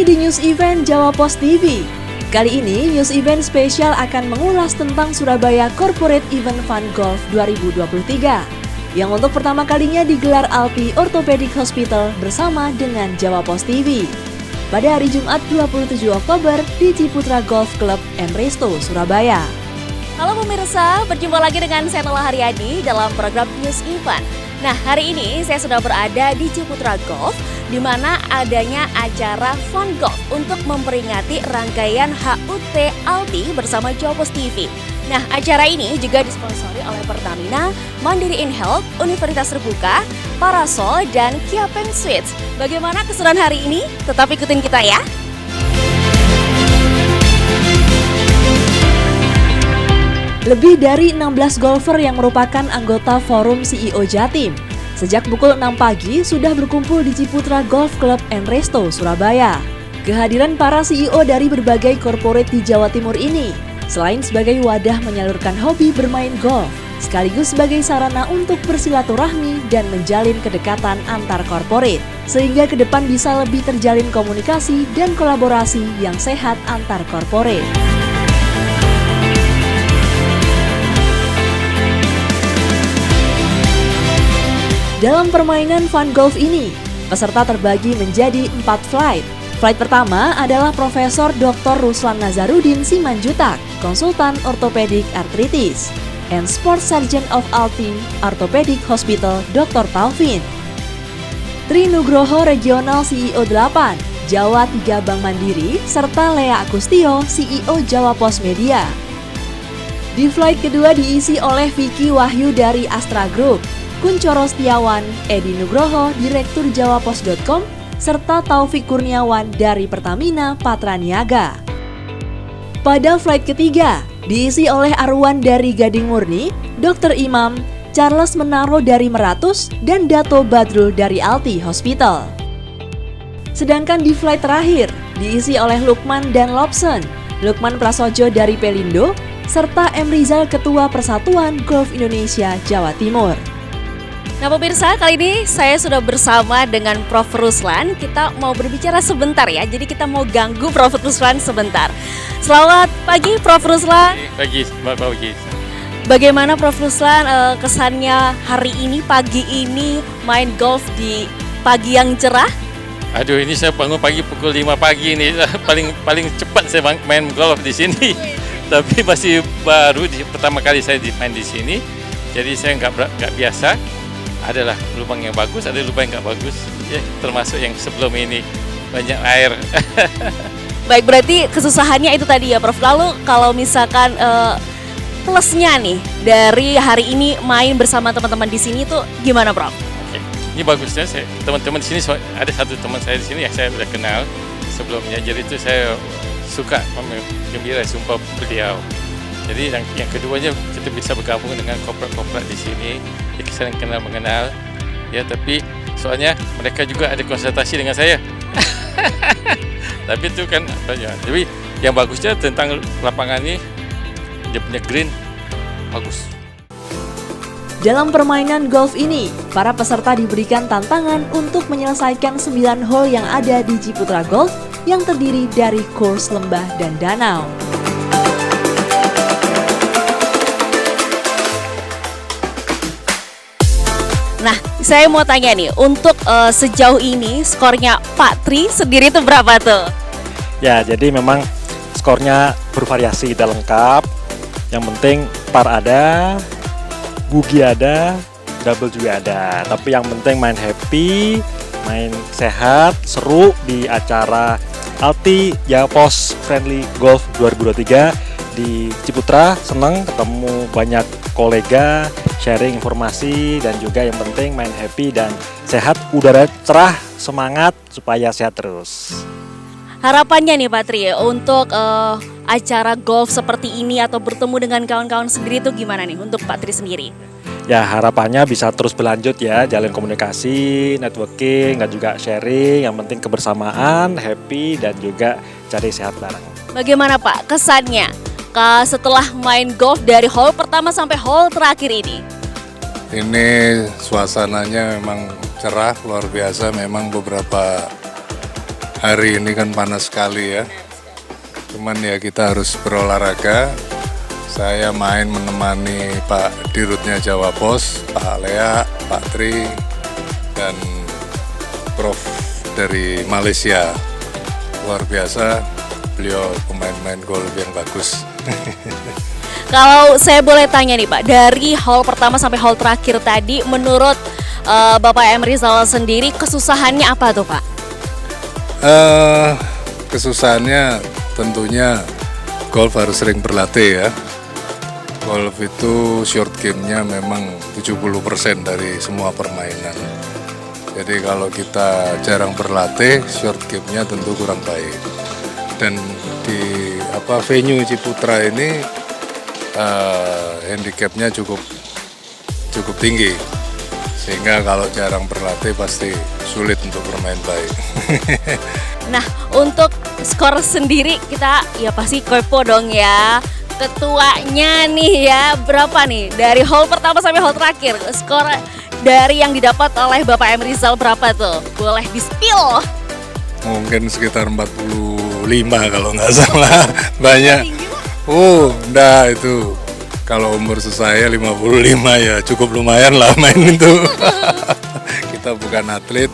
Kembali di News Event Jawa Pos TV. Kali ini News Event spesial akan mengulas tentang Surabaya Corporate Event Fun Golf 2023 yang untuk pertama kalinya digelar Alti Orthopedic Hospital bersama dengan Jawa Pos TV pada hari Jumat 27 Oktober di Ciputra Golf Club & Resto, Surabaya. Halo pemirsa, berjumpa lagi dengan saya Nela Haryadi dalam program News Event. Nah, hari ini saya sudah berada di Ciputra Golf, di mana adanya acara Fun Golf untuk memperingati rangkaian HUT Alti bersama Jawa Pos TV. Nah, acara ini juga disponsori oleh Pertamina, Mandiri InHealth, Universitas Terbuka, Parasol, dan Kia Peng Suites. Bagaimana keseruan hari ini? Tetap ikutin kita ya! Lebih dari 16 golfer yang merupakan anggota Forum CEO Jatim sejak pukul 6 pagi sudah berkumpul di Ciputra Golf Club & Resto, Surabaya. Kehadiran para CEO dari berbagai korporat di Jawa Timur ini selain sebagai wadah menyalurkan hobi bermain golf, sekaligus sebagai sarana untuk bersilaturahmi dan menjalin kedekatan antar korporat, sehingga ke depan bisa lebih terjalin komunikasi dan kolaborasi yang sehat antar korporat. Dalam permainan Fun Golf ini, peserta terbagi menjadi 4 flight. Flight pertama adalah Profesor Dr. Ruslan Nazarudin Simanjutak, konsultan ortopedik artritis, and Sports Surgeon of Alti Orthopedic Hospital Dr. Taufin. Tri Nugroho Regional CEO 8, Jawa 3 Bank Mandiri, serta Lea Agustio, CEO Jawa Pos Media. Di flight kedua diisi oleh Vicky Wahyu dari Astra Group, Kuncoro Setiawan, Edi Nugroho, Direktur JawaPos.com, serta Taufik Kurniawan dari Pertamina Patraniaga. Pada flight ketiga, diisi oleh Arwan dari Gading Murni, Dr. Imam, Charles Menaro dari Meratus, dan Dato Badrul dari Alti Hospital. Sedangkan di flight terakhir, diisi oleh Lukman dan Lobson, Lukman Prasojo dari Pelindo, serta M. Rizal Ketua Persatuan Golf Indonesia Jawa Timur. Nah pemirsa, kali ini saya sudah bersama dengan Prof. Ruslan. Kita mau berbicara sebentar ya, jadi kita mau ganggu Prof. Ruslan sebentar. Selamat pagi Prof. Ruslan. Selamat pagi. Bagaimana Prof. Ruslan kesannya hari ini, pagi ini main golf di pagi yang cerah? Aduh, ini saya bangun pagi pukul 5 pagi ini. paling cepat saya main golf di sini. Tapi masih baru, pertama kali saya main di sini. Jadi saya nggak biasa. Adalah lubang yang bagus, ada lubang yang nggak bagus, ya, termasuk yang sebelum ini banyak air. Baik, berarti kesusahannya itu tadi ya Prof. Lalu kalau misalkan plusnya nih dari hari ini main bersama teman-teman di sini tuh gimana Prof? Oke. Ini bagusnya teman-teman di sini, ada satu teman saya di sini yang saya sudah kenal sebelumnya, jadi itu saya suka, gembira sumpah beliau. Jadi yang keduanya kita bisa bergabung dengan korporat di sini, ya saling mengenal, ya. Tapi soalnya mereka juga ada konsultasi dengan saya. Tapi itu kan banyak. Jadi yang bagusnya tentang lapangan ini, dia punya green bagus. Dalam permainan golf ini, para peserta diberikan tantangan untuk menyelesaikan 9 hole yang ada di Ciputra Golf yang terdiri dari course lembah dan danau. Nah, saya mau tanya nih, untuk sejauh ini skornya Pak Tri sendiri itu berapa tuh? Ya, jadi memang skornya bervariasi, kita lengkap. Yang penting par ada, bugi ada, double juga ada. Tapi yang penting main happy, main sehat, seru di acara Alti Jawa Pos Friendly Golf 2023 di Ciputra. Senang ketemu banyak kolega, sharing informasi, dan juga yang penting main happy dan sehat, udara cerah, semangat supaya sehat terus. Harapannya nih Pak Tri untuk acara golf seperti ini atau bertemu dengan kawan-kawan sendiri itu gimana nih untuk Pak Tri sendiri? Ya, harapannya bisa terus berlanjut ya, jalin komunikasi, networking, dan juga sharing. Yang penting kebersamaan, happy, dan juga cari sehat bareng. Bagaimana Pak kesannya setelah main golf dari hole pertama sampai hole terakhir ini? Ini suasananya memang cerah, luar biasa. Memang beberapa hari ini kan panas sekali ya. Cuman ya kita harus berolahraga. Saya main menemani Pak Dirutnya Jawa Pos, Pak Lea, Pak Tri, dan Prof dari Malaysia. Luar biasa, beliau pemain-pemain golf yang bagus. Kalau saya boleh tanya nih Pak, dari hole pertama sampai hole terakhir tadi, menurut Bapak M. Rizal sendiri, kesusahannya apa tuh Pak? Kesusahannya tentunya golf harus sering berlatih ya. Golf itu short game-nya memang 70% dari semua permainan. Jadi kalau kita jarang berlatih, short game-nya tentu kurang baik. Dan di venue Ciputra ini handicap-nya cukup tinggi. Sehingga kalau jarang berlatih pasti sulit untuk bermain baik. Nah, untuk skor sendiri kita ya pasti kepo dong ya. Ketuanya nih ya, berapa nih dari hole pertama sampai hole terakhir? Skor dari yang didapat oleh Bapak M. Rizal berapa tuh? Boleh di-spill? Mungkin sekitar 45 kalau nggak salah. Banyak. Enggak itu. Kalau umur saya 55 ya cukup lumayan lah main itu. Kita bukan atlet,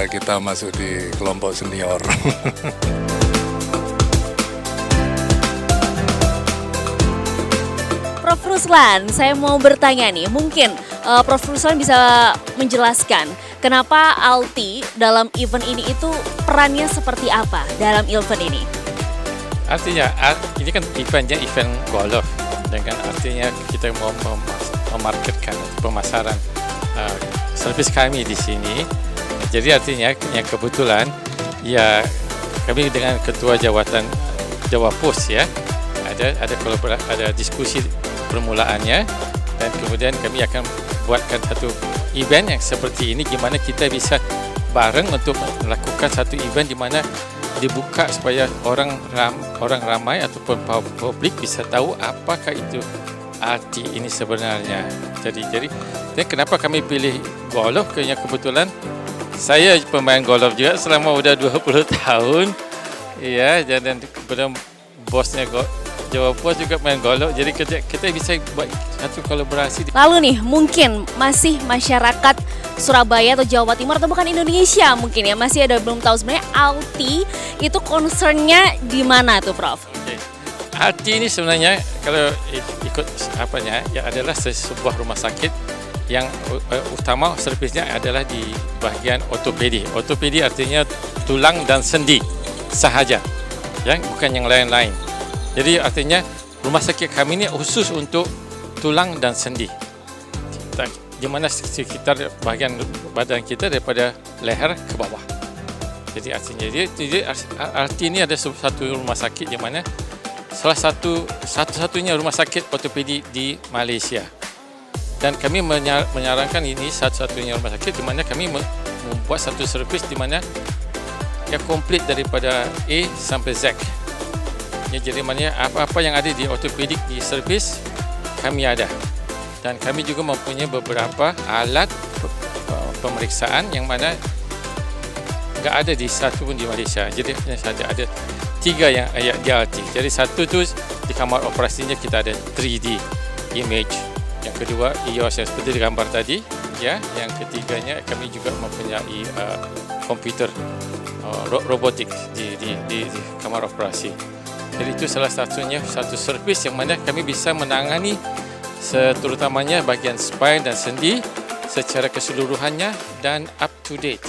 kita masuk di kelompok senior. Prof. Ruslan, saya mau bertanya nih, mungkin Prof. Ruslan bisa menjelaskan kenapa Alti dalam event ini itu perannya seperti apa dalam event ini? Artinya ini kan eventnya event golf, dan kan artinya kita mau memarketkan pemasaran servis kami di sini. Jadi artinya yang kebetulan ya kami dengan ketua jawatan Jawa Pos ya ada diskusi permulaannya, dan kemudian kami akan buatkan satu event yang seperti ini, gimana kita bisa bareng untuk melakukan satu event di mana dibuka supaya orang ramai ataupun publik bisa tahu apakah itu arti ini sebenarnya. Jadi kenapa kami pilih golf? Kerana kebetulan saya pemain golf juga selama udah 20 tahun. Ya, dan kemudian bosnya Jawa Pos juga main golf, jadi kita bisa buat satu kolaborasi. Lalu nih, mungkin masih masyarakat Surabaya atau Jawa Timur atau bukan Indonesia mungkin ya, masih ada belum tahu sebenarnya Alti itu concernnya di mana tuh Prof? Okay. Alti ini sebenarnya kalau ikut apanya ya adalah sebuah rumah sakit yang utama servisnya adalah di bagian ortopedi. Ortopedi artinya tulang dan sendi sahaja, ya, bukan yang lain-lain. Jadi artinya rumah sakit kami ini khusus untuk tulang dan sendi, di mana sekitar bagian badan kita daripada leher ke bawah. Jadi artinya arti ini ada satu rumah sakit di mana salah satu-satunya rumah sakit ortopedi di Malaysia. Dan kami menyarankan ini satu-satunya rumah sakit di mana kami membuat satu servis di mana yang komplit daripada A sampai Z. Ya, jadi maknanya apa-apa yang ada di ortopedik di servis kami ada, dan kami juga mempunyai beberapa alat pemeriksaan yang mana nggak ada di satu pun di Malaysia. Jadi ada 3 yang di Alti. Jadi satu tu di kamar operasinya kita ada 3D image, yang kedua EOS yang seperti gambar tadi ya, yang ketiganya kami juga mempunyai komputer robotik di kamar operasi. Jadi itu salah satunya satu servis yang mana kami bisa menangani terutamanya bagian spine dan sendi secara keseluruhannya dan up to date.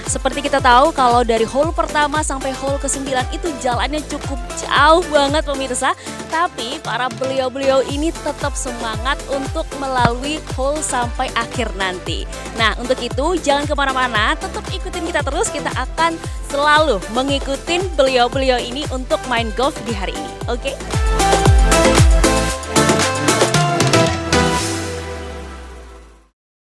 Seperti kita tahu kalau dari hole pertama sampai hole ke-9 itu jalannya cukup jauh banget pemirsa. Tapi para beliau-beliau ini tetap semangat untuk melalui hole sampai akhir nanti. Nah untuk itu jangan kemana-mana, tetap ikutin kita terus. Kita akan selalu mengikutin beliau-beliau ini untuk main golf di hari ini. Oke?